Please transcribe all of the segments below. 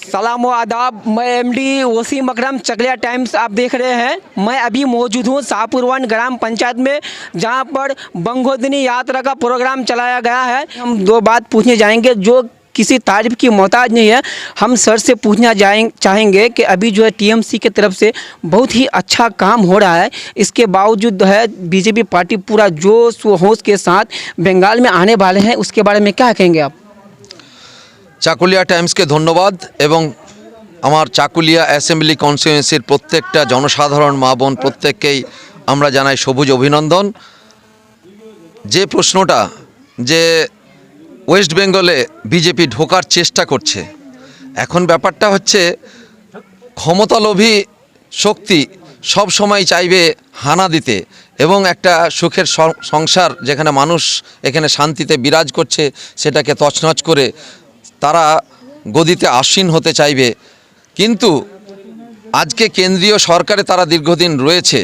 सलाम व आदाब। मैं एमडी वसीम अकरम, चकलिया टाइम्स आप देख रहे हैं। मैं अभी मौजूद हूँ शाहपुर वन ग्राम पंचायत में, जहाँ पर बंगोदनी यात्रा का प्रोग्राम चलाया गया है। हम दो बात पूछने जाएंगे जो किसी तारीफ की मोहताज नहीं है। हम सर से पूछना चाहेंगे कि अभी जो है टीएमसी की तरफ से बहुत ही अच्छा काम हो रहा है, इसके बावजूद है बीजेपी पार्टी पूरा जोश व होश के साथ बंगाल में आने वाले हैं, उसके बारे में क्या कहेंगे आप? চাকুলিয়া টাইমসকে ধন্যবাদ এবং আমার চাকুলিয়া অ্যাসেম্বলি কনস্টিটিউয়েন্সির প্রত্যেকটা জনসাধারণ মা বোন প্রত্যেককেই আমরা জানাই সবুজ অভিনন্দন। যে প্রশ্নটা যে ওয়েস্ট বেঙ্গলে বিজেপি ঢোকার চেষ্টা করছে, এখন ব্যাপারটা হচ্ছে ক্ষমতালোভী শক্তি সব সময় চাইবে হানা দিতে এবং একটা সুখের সংসার যেখানে মানুষ এখানে শান্তিতে বিরাজ করছে সেটাকে তছনছ করে তারা গদিতে আসীন হতে চাইবে। কিন্তু আজকে কেন্দ্রীয় সরকারে তারা দীর্ঘদিন রয়েছে,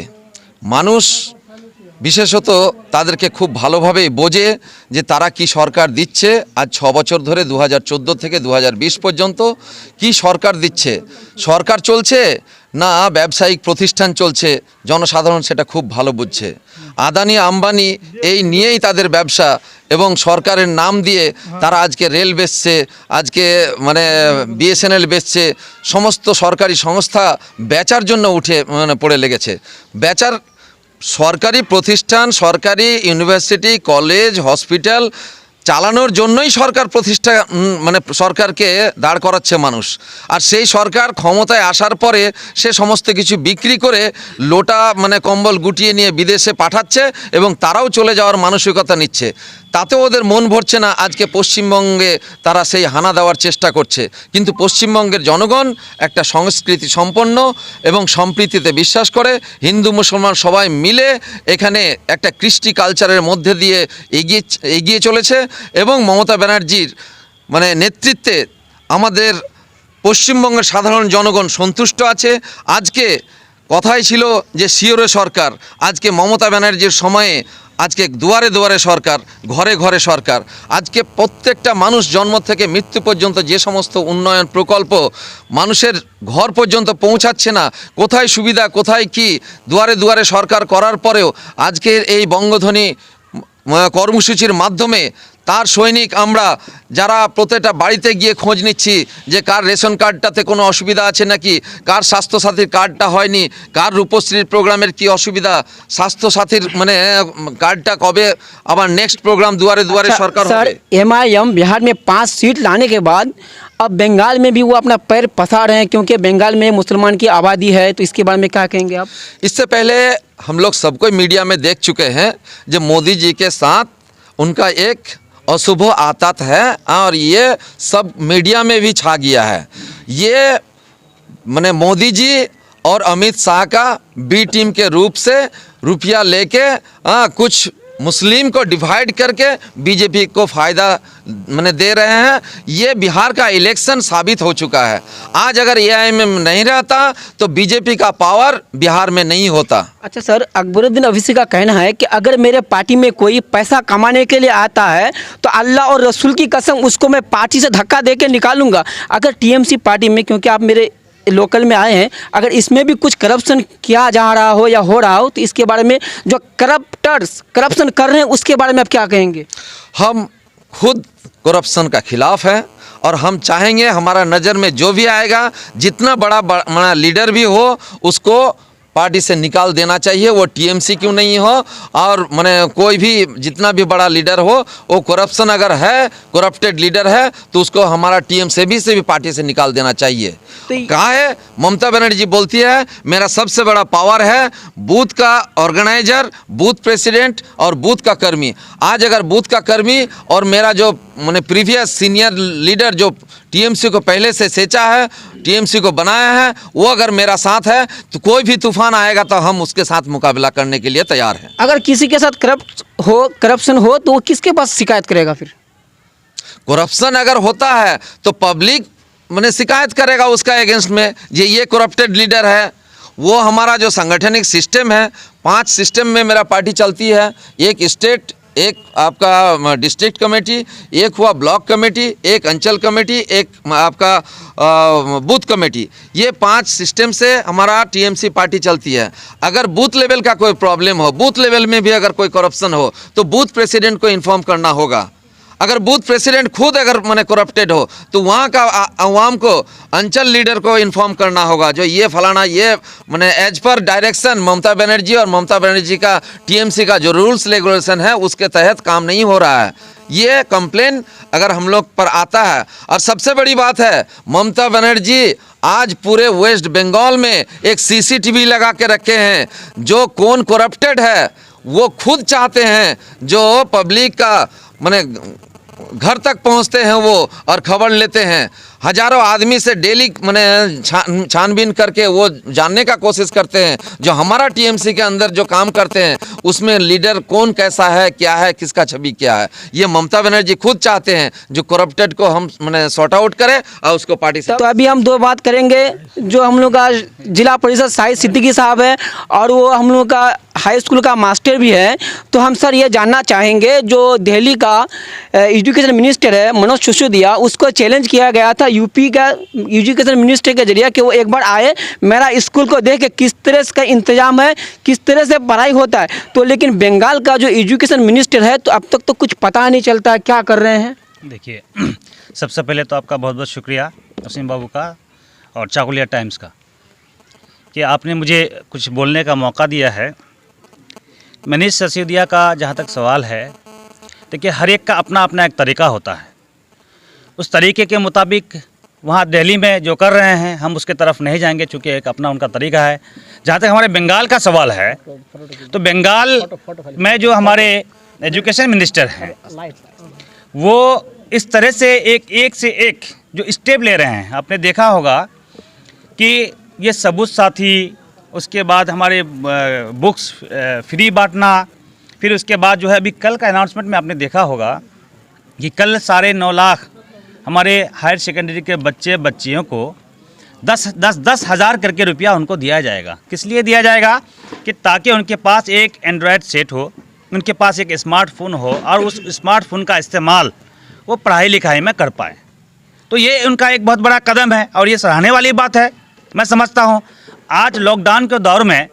মানুষ বিশেষত তাদেরকে খুব ভালোভাবেই বোঝে যে তারা কি সরকার দিচ্ছে। আজ 6 বছর ধরে 2014 থেকে 2020 পর্যন্ত কি সরকার দিচ্ছে, সরকার চলছে না ব্যবসায়িক প্রতিষ্ঠান চলছে, জনসাধারণ সেটা খুব ভালো বুঝছে। আদানি আম্বানি এই নিয়েই তাদের ব্যবসা এবং সরকারের নাম দিয়ে তারা আজকে রেল বেচছে, আজকে মানে বিএসএনএল বেচছে, সমস্ত সরকারি সংস্থা বেচার জন্য উঠে পড়ে লেগেছে। বেচার সরকারি প্রতিষ্ঠান, সরকারি ইউনিভার্সিটি, কলেজ, হসপিটাল চালানোর জন্যই সরকার প্রতিষ্ঠা মানে সরকারকে দাঁড় করাচ্ছে মানুষ। আর সেই সরকার ক্ষমতায় আসার পরে সে সমস্ত কিছু বিক্রি করে লোটা মানে কম্বল গুটিয়ে নিয়ে বিদেশে পাঠাচ্ছে এবং তারাও চলে যাওয়ার মানসিকতা নিচ্ছে। তাতেও ওদের মন ভরছে না। আজকে পশ্চিমবঙ্গে তারা সেই হানা দেওয়ার চেষ্টা করছে, কিন্তু পশ্চিমবঙ্গের জনগণ একটা সংস্কৃতি সম্পন্ন এবং সম্প্রীতিতে বিশ্বাস করে। হিন্দু মুসলমান সবাই মিলে এখানে একটা কৃষ্টি কালচারের মধ্যে দিয়ে এগিয়ে চলেছে এবং মমতা ব্যানার্জির মানে নেতৃত্বে আমাদের পশ্চিমবঙ্গের সাধারণ জনগণ সন্তুষ্ট আছে। আজকে কথাই ছিল যে শিওরে সরকার, আজকে মমতা ব্যানার্জির সময়ে আজকে দুয়ারে দুয়ারে সরকার, ঘরে ঘরে সরকার। আজকে প্রত্যেকটা মানুষ জন্ম থেকে মৃত্যু পর্যন্ত যে সমস্ত উন্নয়ন প্রকল্প মানুষের ঘর পর্যন্ত পৌঁছাচ্ছে না, কোথায় সুবিধা কোথায় কি, দুয়ারে দুয়ারে সরকার করার পরেও আজকের এই বঙ্গধ্বনি কর্মসূচির মাধ্যমে তার সৈনিক আমরা যারা প্রত্যেকটা বাড়িতে গিয়ে খোঁজ নিচ্ছি যে কার রেশন কার্ডটাতে কোনো অসুবিধা আছে নাকি, কার স্বাস্থ্যসাথীর কার্ডটা হয়নি, কার রূপশ্রীর প্রোগ্রামের কি অসুবিধা, স্বাস্থ্যসাথীর মানে কার্डটা कবে আবার नेक्स्ट प्रोग्राम दुआरे दुआरे सरकार सर एमआईएम बिहार में 5 सीट लाने के बाद अब बंगाल में भी वो अपना पैर पसार रहे हैं, क्योंकि बंगाल में मुसलमान की आबादी है, तो इसके बारे में क्या कहेंगे आप? इससे पहले हम लोग सबको मीडिया में देख चुके हैं जब मोदी जी के साथ उनका एक अशुभ आतात है और ये सब मीडिया में भी छा गया है। ये माने मोदी जी और अमित शाह का बी टीम के रूप से रुपया लेके कुछ मुस्लिम को डिवाइड करके बीजेपी को फ़ायदा माने दे रहे हैं। ये बिहार का इलेक्शन साबित हो चुका है। आज अगर एआईएमएम नहीं रहता तो बीजेपी का पावर बिहार में नहीं होता। अच्छा सर, अकबरुद्दीन अवैसी का कहना है कि अगर मेरे पार्टी में कोई पैसा कमाने के लिए आता है तो अल्लाह और रसूल की कसम उसको मैं पार्टी से धक्का दे के निकालूंगा। अगर टीएमसी पार्टी में, क्योंकि आप मेरे लोकल में आए हैं, अगर इसमें भी कुछ करप्शन किया जा रहा हो या हो रहा हो तो इसके बारे में जो करप्शन कर रहे हैं उसके बारे में आप क्या कहेंगे? हम खुद करप्शन का खिलाफ है और हम चाहेंगे हमारा नज़र में जो भी आएगा, जितना बड़ा लीडर भी हो उसको पार्टी से निकाल देना चाहिए। वो टीएमसी क्यों नहीं हो और माने कोई भी जितना भी बड़ा लीडर हो, वो करप्शन अगर है, करप्टेड लीडर है तो उसको हमारा टीएमसी से भी पार्टी से निकाल देना चाहिए। कहा है ममता बनर्जी बोलती है मेरा सबसे बड़ा पावर है बूथ का ऑर्गेनाइजर, बूथ प्रेसिडेंट और बूथ का कर्मी। आज अगर बूथ का कर्मी और मेरा जो मैंने प्रीवियस सीनियर लीडर जो टीएमसी को पहले से सेचा है, टीएमसी को बनाया है, वो अगर मेरा साथ है तो कोई भी तूफान आएगा तो हम उसके साथ मुकाबला करने के लिए तैयार हैं। अगर किसी के साथ करप्शन हो तो वो किसके पास शिकायत करेगा? फिर करप्शन अगर होता है तो पब्लिक मैंने शिकायत करेगा उसका अगेंस्ट में, ये करप्टेड लीडर है। वो हमारा जो सांगठनिक सिस्टम है, 5 सिस्टम में मेरा पार्टी चलती है। एक स्टेट एक आपका डिस्ट्रिक्ट कमेटी, एक हुआ ब्लॉक कमेटी, एक अंचल कमेटी, एक आपका बूथ कमेटी। ये 5 सिस्टम से हमारा टीएमसी पार्टी चलती है। अगर बूथ लेवल का कोई प्रॉब्लम हो, बूथ लेवल में भी अगर कोई करप्शन हो, तो बूथ प्रेसिडेंट को इन्फॉर्म करना होगा। अगर बूथ प्रेसिडेंट खुद अगर माने करप्टेड हो, तो वहाँ का अवाम को, अंचल लीडर को इन्फॉर्म करना होगा, जो ये फलाना ये माने as per direction Mamata Banerjee और ममता बनर्जी का टीएमसी का जो रूल्स रेगुलेशन है उसके तहत काम नहीं हो रहा है। ये कंप्लेन अगर हम लोग पर आता है। और सबसे बड़ी बात है, ममता बनर्जी आज पूरे वेस्ट बंगाल में एक सीसीटीवी लगा के रखे हैं। जो कौन करप्टेड है वो खुद चाहते हैं, जो पब्लिक का माने घर तक पहुंचते हैं वो और खबर लेते हैं। हजारों आदमी से डेली माने छानबीन करके वो जानने का कोशिश करते हैं जो हमारा टीएमसी के अंदर जो काम करते हैं उसमें लीडर कौन कैसा है, क्या है, किसका छवि क्या है। ये ममता बनर्जी खुद चाहते हैं जो करप्टेड को हम माने सॉर्ट आउट करें और उसको पार्टी से। तो अभी हम 2 बात करेंगे। जो हम लोग का जिला परिषद शाहिद सिद्दीकी साहब है और वो हम लोग का हाई स्कूल का मास्टर भी है। तो हम सर ये जानना चाहेंगे, जो दिल्ली का एजुकेशन मिनिस्टर है मनोज सिसोदिया, उसको चैलेंज किया गया था यूपी का एजुकेशन मिनिस्टर के जरिए कि वो एक बार आए, मेरा स्कूल को देख के किस तरह का इंतजाम है, किस तरह से पढ़ाई होता है। तो लेकिन बंगाल का जो एजुकेशन मिनिस्टर है तो अब तक तो कुछ पता नहीं चलता क्या कर रहे हैं। देखिए, सबसे पहले तो आपका बहुत बहुत शुक्रिया असीम बाबू का और चाकुलिया टाइम्स का कि आपने मुझे कुछ बोलने का मौका दिया है। मनीष सिसोदिया का जहाँ तक सवाल है, देखिए हर एक का अपना अपना एक तरीका होता है। उस तरीके के मुताबिक वहाँ दिल्ली में जो कर रहे हैं हम उसके तरफ नहीं जाएंगे, चूँकि एक अपना उनका तरीका है। जहाँ तक हमारे बंगाल का सवाल है, तो बंगाल में जो हमारे एजुकेशन मिनिस्टर हैं वो इस तरह से एक से एक जो स्टेप ले रहे हैं। आपने देखा होगा कि ये सबूत साथी, उसके बाद हमारे बुक्स फ्री बांटना, फिर उसके बाद जो है अभी कल का अनाउंसमेंट में आपने देखा होगा कि कल 9.5 लाख हमारे हायर सेकेंडरी के बच्चे बच्चियों को 10 हज़ार करके रुपया उनको दिया जाएगा। किस लिए दिया जाएगा कि ताकि उनके पास एक एंड्रॉयड सेट हो, उनके पास एक स्मार्टफोन हो और उस स्मार्टफोन का इस्तेमाल वो पढ़ाई लिखाई में कर पाए। तो ये उनका एक बहुत बड़ा कदम है और ये सराहने वाली बात है। मैं समझता हूँ आज लॉकडाउन के दौर में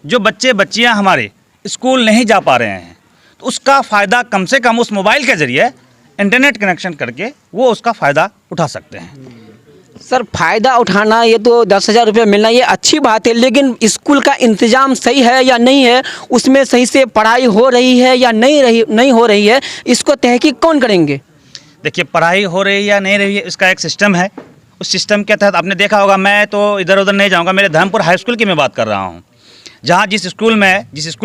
जो बच्चे बच्चियाँ हमारे स्कूल नहीं जा पा रहे हैं, तो उसका फ़ायदा कम से कम उस मोबाइल के ज़रिए इंटरनेट कनेक्शन करके वो उसका फ़ायदा उठा सकते हैं। सर फ़ायदा उठाना, ये तो 10,000 रुपये मिलना ये अच्छी बात है, लेकिन स्कूल का इंतज़ाम सही है या नहीं है, उसमें सही से पढ़ाई हो रही है या नहीं हो रही है, इसको तहकीक कौन करेंगे। देखिए, पढ़ाई हो रही है या नहीं रही है, इसका एक सिस्टम है। उस सिस्टम के तहत आपने देखा होगा, मैं तो इधर उधर नहीं जाऊंगा, मेरे धर्मपुर हाई स्कूल की मैं बात कर रहा हूं, जहां जिस स्कूल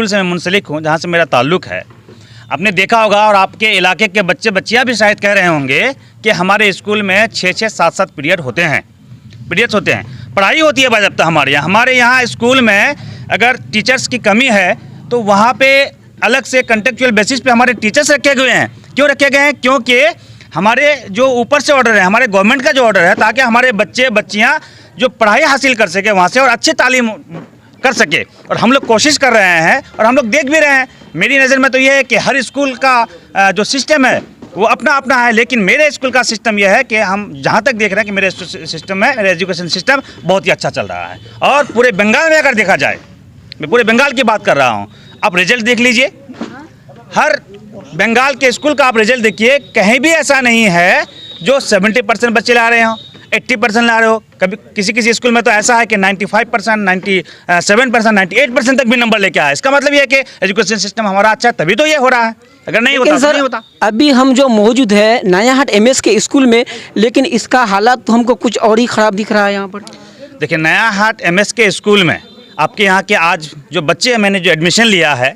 से मैं मुंसलिक हूं, जहां से मेरा ताल्लुक़ है, आपने देखा होगा और आपके इलाके के बच्चे बच्चियां भी शायद कह रहे होंगे कि हमारे स्कूल में 6-6, 7-7 पीरियड्स होते हैं, पढ़ाई होती है बाज़ाब्ता। हमारे यहाँ स्कूल में अगर टीचर्स की कमी है तो वहाँ पे अलग से कंट्रेक्चुअल बेसिस पे हमारे टीचर्स रखे गए हैं। क्यों रखे गए हैं? क्योंकि हमारे जो ऊपर से ऑर्डर है, हमारे गवर्नमेंट का जो ऑर्डर है, ताकि हमारे बच्चे बच्चियाँ जो पढ़ाई हासिल कर सके वहाँ से और अच्छी तालीम कर सके। और हम लोग कोशिश कर रहे हैं और हम लोग देख भी रहे हैं। मेरी नज़र में तो ये है कि हर स्कूल का जो सिस्टम है वो अपना अपना है, लेकिन मेरे स्कूल का सिस्टम यह है कि हम जहाँ तक देख रहे हैं कि मेरे सिस्टम में, मेरे एजुकेशन सिस्टम बहुत ही अच्छा चल रहा है। और पूरे बंगाल में अगर देखा जाए, मैं पूरे बंगाल की बात कर रहा हूँ, आप रिजल्ट देख लीजिए, हर बंगाल के स्कूल का आप रिजल्ट देखिए, कहीं भी ऐसा नहीं है जो 70% बच्चे ला रहे हो, 80% ला रहे हो। कभी किसी स्कूल में तो ऐसा है कि 95%, 97%, 98% तक भी नंबर लेके आया। इसका मतलब ये है कि एजुकेशन सिस्टम हमारा अच्छा है, तभी तो ये हो रहा है। अगर नहीं होता तो नहीं होता। अभी हम जो मौजूद है नयाहाट एमएस के स्कूल में, लेकिन इसका हालात तो हमको कुछ और ही ख़राब दिख रहा है यहाँ पर। देखिए, नयाहाट एमएस के स्कूल में आपके यहाँ के आज जो बच्चे, मैंने जो एडमिशन लिया है,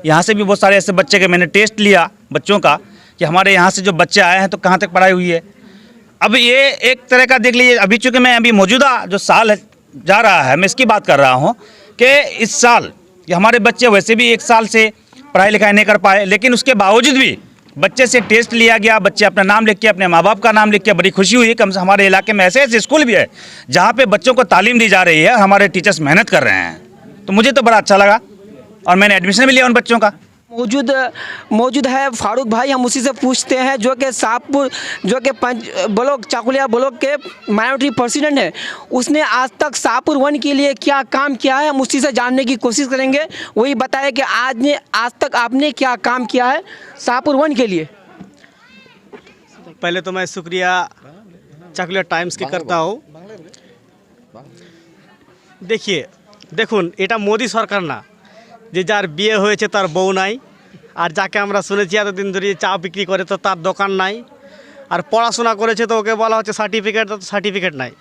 यहाँ से भी बहुत सारे ऐसे बच्चे के मैंने टेस्ट लिया बच्चों का कि हमारे यहाँ से जो बच्चे आए हैं तो कहाँ तक पढ़ाई हुई है। अब ये एक तरह का देख लीजिए, अभी चूँकि मैं अभी मौजूदा जो साल जा रहा है, मैं इसकी बात कर रहा हूँ कि इस साल ये हमारे बच्चे वैसे भी 1 साल से पढ़ाई लिखाई नहीं कर पाए, लेकिन उसके बावजूद भी बच्चे से टेस्ट लिया गया, बच्चे अपना नाम लिख के, अपने माँ बाप का नाम लिख के, बड़ी खुशी हुई। कम से हमारे इलाके में ऐसे ऐसे स्कूल भी है जहाँ पे बच्चों को तालीम दी जा रही है, हमारे टीचर्स मेहनत कर रहे हैं। तो मुझे तो बड़ा अच्छा लगा और मैंने एडमिशन भी लिया उन बच्चों का। मौजूद है फारूक भाई, हम उसी से पूछते हैं जो कि शाहपुर जो कि ब्लॉक चाकुलिया ब्लॉक के माइनॉरिटी प्रेसिडेंट है। उसने आज तक शाहपुर 1 के लिए क्या काम किया है, हम उसी से जानने की कोशिश करेंगे। वही बताए कि आज तक आपने क्या काम किया है शाहपुर 1 के लिए। पहले तो मैं शुक्रिया चाकुलिया टाइम्स के करता हूँ। দেখুন এটা মোদি সরকার না যে যার বিয়ে হয়েছে তার বউ নাই, আর যাকে আমরা শুনেছি এতদিন ধরে চা বিক্রি করে তো তার দোকান নাই, আর পড়াশোনা করেছে তো ওকে বলা হচ্ছে সার্টিফিকেট নাই।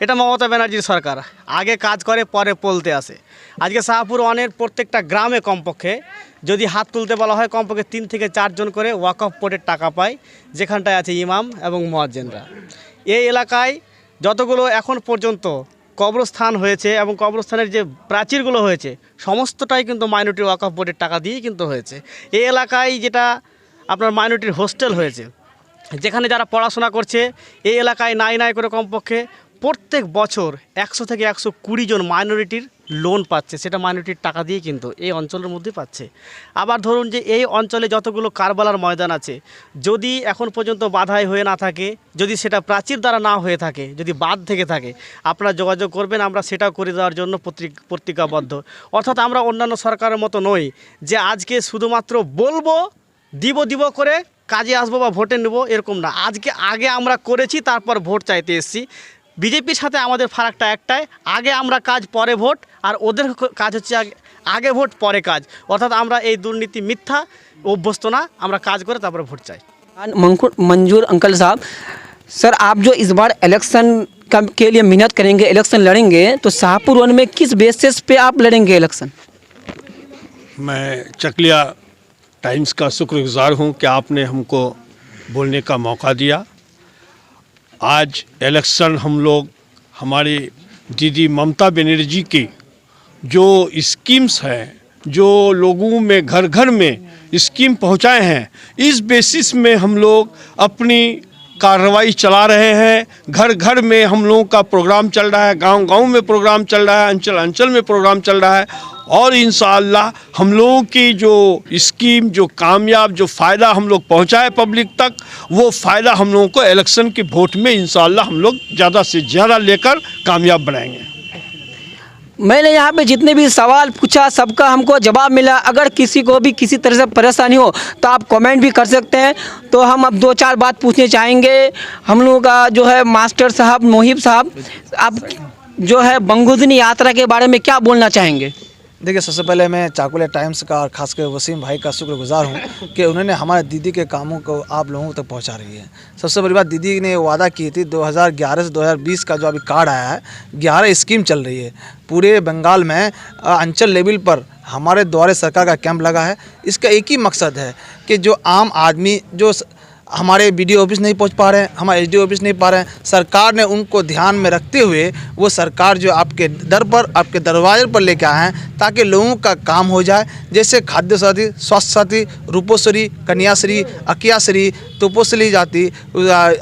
এটা মমতা ব্যানার্জির সরকার, আগে কাজ করে পরে পলতে আসে। আজকে শাহপুর 1-এর প্রত্যেকটা গ্রামে কমপক্ষে যদি হাত তুলতে বলা হয় কমপক্ষে 3 থেকে 4 জন করে ওয়াকফ বোর্ডের টাকা পায়, যেখানটায় আছে ইমাম এবং মুয়াজ্জিনরা। এই এলাকায় যতগুলো এখন পর্যন্ত কবরস্থান হয়েছে এবং কবরস্থানের যে প্রাচীরগুলো হয়েছে সমস্তটাই কিন্তু মাইনরিটি ওয়াকফ বোর্ডের টাকা দিয়েই কিন্তু হয়েছে। এই এলাকায় যেটা আপনার মাইনরিটির হোস্টেল হয়েছে, যেখানে যারা পড়াশোনা করছে এই এলাকায় নাই করে কমপক্ষে প্রত্যেক বছর 100 থেকে 120 জন মাইনরিটির লোন পাচ্ছে, সেটা মাইনরিটির টাকা দিয়ে কিন্তু এই অঞ্চলের মধ্যে পাচ্ছে। আবার ধরুন যে এই অঞ্চলে যতগুলো কারবালার ময়দান আছে, যদি এখন পর্যন্ত বাধাই হয়ে না থাকে, যদি সেটা প্রাচীর দ্বারা না হয়ে থাকে, যদি বাদ থেকে থাকে, আপনারা যোগাযোগ করবেন, আমরা সেটাও করে দেওয়ার জন্য প্রতিজ্ঞাবদ্ধ। অর্থাৎ আমরা অন্যান্য সরকারের মতো নই যে আজকে শুধুমাত্র বলবো দিব করে কাজে আসবো বা ভোটে নেব, এরকম না। আগে আমরা করেছি, তারপর ভোট চাইতে এসেছি। বিজেপির সাথে আমাদের ফারাকটা একটাই, আগে আমরা কাজ পরে ভোট, আর ওদের কাজ হচ্ছে আগে ভোট পরে কাজ। অর্থাৎ আমরা এই দুর্নীতি মিথ্যা অভ্যস্ত না, আমরা কাজ করে তারপরে ভোট চাই। मंजूर अंकल साहब, सर आप जो इस बार इलेक्शन के लिए मेहनत करेंगे, इलेक्शन लड़ेंगे, तो शाहपुर 1 में किस बेसिस पे आप लड़ेंगे इलेक्शन? मैं चकलिया टाइम्स का शुक्रगुजार हूं कि आपने हमको बोलने का मौका दिया। आज इलेक्शन हम लोग हमारी दीदी ममता बनर्जी की जो स्कीम्स हैं, जो लोगों में घर घर में स्कीम पहुंचाए हैं, इस बेसिस में हम लोग अपनी कार्रवाई चला रहे हैं। घर घर में हम लोगों का प्रोग्राम चल रहा है, गांव गांव में प्रोग्राम चल रहा है, अंचल अंचल में प्रोग्राम चल रहा है, और इंशाअल्लाह हम लोगों की जो स्कीम, जो कामयाब, जो फ़ायदा हम लोग पहुँचाए पब्लिक तक, वो फ़ायदा हम लोगों को इलेक्शन की वोट में इंशाअल्लाह हम लोग ज़्यादा से ज़्यादा लेकर कामयाब बनाएंगे। मैंने यहाँ पे जितने भी सवाल पूछा सबका हमको जवाब मिला। अगर किसी को भी किसी तरह से परेशानी हो तो आप कमेंट भी कर सकते हैं। तो हम अब 2-4 बात पूछने चाहेंगे हम लोगों का जो है मास्टर साहब, मोहिब साहब, आप जो है बंगोदनी यात्रा के बारे में क्या बोलना चाहेंगे? देखिए, सबसे पहले मैं चाकुलिया टाइम्स का और ख़ासकर वसीम भाई का शुक्रगुजार हूँ कि उन्होंने हमारे दीदी के कामों को आप लोगों तक पहुँचा रही है। सबसे बड़ी बात, दीदी ने वादा की थी 2011 से 2020 का जो अभी कार्ड आया है, 11 स्कीम चल रही है पूरे बंगाल में। अंचल लेवल पर हमारे द्वारे सरकार का कैंप लगा है। इसका एक ही मकसद है कि जो आम आदमी जो हमारे BDO ऑफिस नहीं पहुंच पा रहे हैं, हमारे SDO ऑफिस नहीं पा रहे हैं, सरकार ने उनको ध्यान में रखते हुए वो सरकार जो आपके दर पर, आपके दरवाजे पर लेके आए हैं ताकि लोगों का काम हो जाए। जैसे खाद्य साथी, स्वास्थ्य साथी, रूपोश्री, कन्याश्री, अकियाश्री, तपोश्री जाति,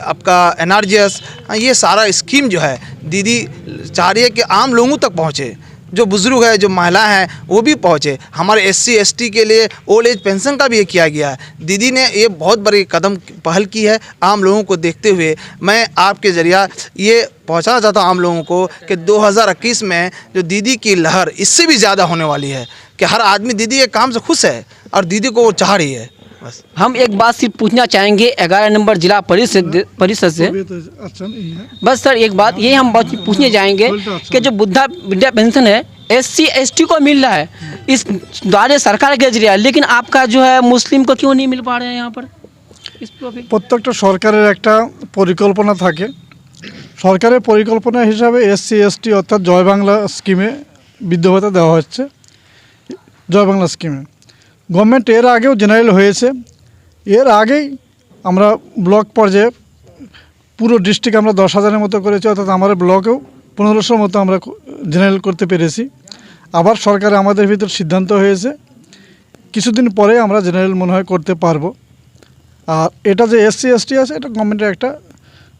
आपका NRGS, ये सारा स्कीम जो है दीदी चाह रही है कि आम लोगों तक पहुँचे, जो बुज़ुर्ग है, जो महिलाएं हैं, वो भी पहुँचे। हमारे SC ST के लिए ओल्ड एज पेंशन का भी ये किया गया है। दीदी ने ये बहुत बड़ी कदम पहल की है आम लोगों को देखते हुए। मैं आपके ज़रिया ये पहुँचाना चाहता हूँ आम लोगों को कि 2021 में जो दीदी की लहर इससे भी ज़्यादा होने वाली है, कि हर आदमी दीदी के काम से खुश है और दीदी को वो चाह रही है। बस हम एक बात सिर्फ पूछना चाहेंगे 11 नंबर जिला परिषद से। बस सर एक बात ये हम बात पूछने जाएंगे कि जो वृद्धा पेंशन है SC ST को मिल रहा है इस द्वारे सरकार के जरिए, लेकिन आपका जो है मुस्लिम को क्यों नहीं मिल पा रहे हैं यहाँ पर? इस প্রত্যেকটা সরকারের একটা পরিকল্পনা থাকে। সরকারের পরিকল্পনা হিসাবে SC ST অর্থাৎ জয় বাংলা স্কিমে বৃদ্ধ ভাতা দেওয়া হচ্ছে। জয় বাংলা স্কিমে গভর্নমেন্ট এর আগেও জেনারেল হয়েছে। এর আগেই আমরা ব্লক পর্যায়ে পুরো ডিস্ট্রিক্ট আমরা 10,000-এর মতো করেছি, অর্থাৎ আমার ব্লকেও 1500 মতো আমরা জেনারেল করতে পেরেছি। আবার সরকারে আমাদের ভিতর সিদ্ধান্ত হয়েছে কিছুদিন পরে আমরা জেনারেল মনে হয় করতে পারবো। আর এটা যে SC ST আছে, এটা গভর্নমেন্টের একটা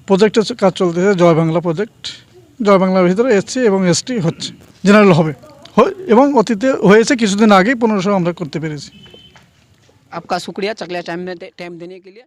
প্রজেক্টের কাজ চলতেছে, জয় বাংলা প্রজেক্ট। জয় বাংলার ভিতরে SC এবং ST হচ্ছে, জেনারেল হবে এবং অতীতে হয়েছে কিছুদিন আগেই 1500 আমরা করতে পেরেছি। आपका शुक्रिया चकलिया टाइम देने के लिए।